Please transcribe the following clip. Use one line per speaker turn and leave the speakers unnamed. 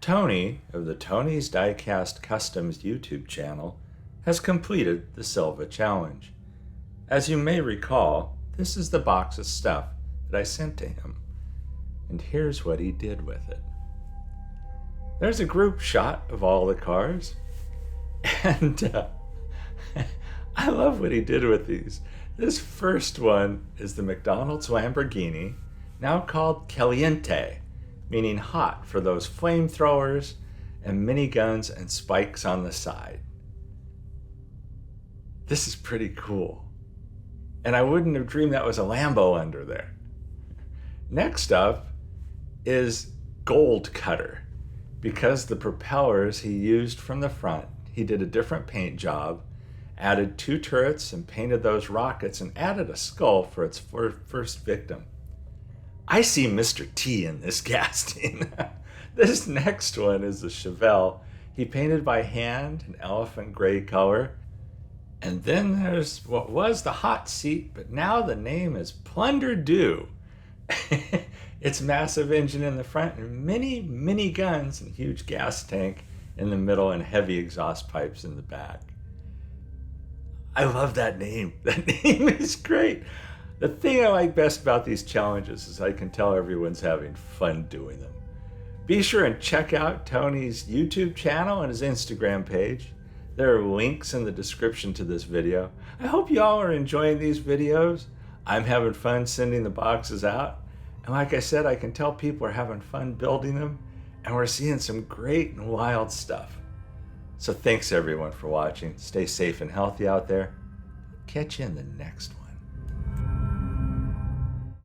Tony of the Tony's Diecast Customs YouTube channel has completed the Silva challenge. As you may recall, this is the box of stuff that I sent to him. And here's what he did with it. There's a group shot of all the cars, and I love what he did with these. This first one is the McDonald's Lamborghini, now called Caliente, meaning hot for those flamethrowers and miniguns and spikes on the side. This is pretty cool. And I wouldn't have dreamed that was a Lambo under there. Next up is Gold Cutter. Because the propellers he used from the front, he did a different paint job, added 2 turrets and painted those rockets and added a skull for its first victim. I see Mr. T in this casting. This next one is the Chevelle. He painted by hand an elephant gray color. And then there's what was the hot seat, but now the name is Plunder Doo. Its massive engine in the front and many guns and huge gas tank in the middle and heavy exhaust pipes in the back. I love that name. That name is great. The thing I like best about these challenges is I can tell everyone's having fun doing them. Be sure and check out Tony's YouTube channel and his Instagram page. There are links in the description to this video. I hope y'all are enjoying these videos. I'm having fun sending the boxes out. And like I said, I can tell people are having fun building them, and we're seeing some great and wild stuff. So thanks everyone for watching. Stay safe and healthy out there. Catch you in the next one.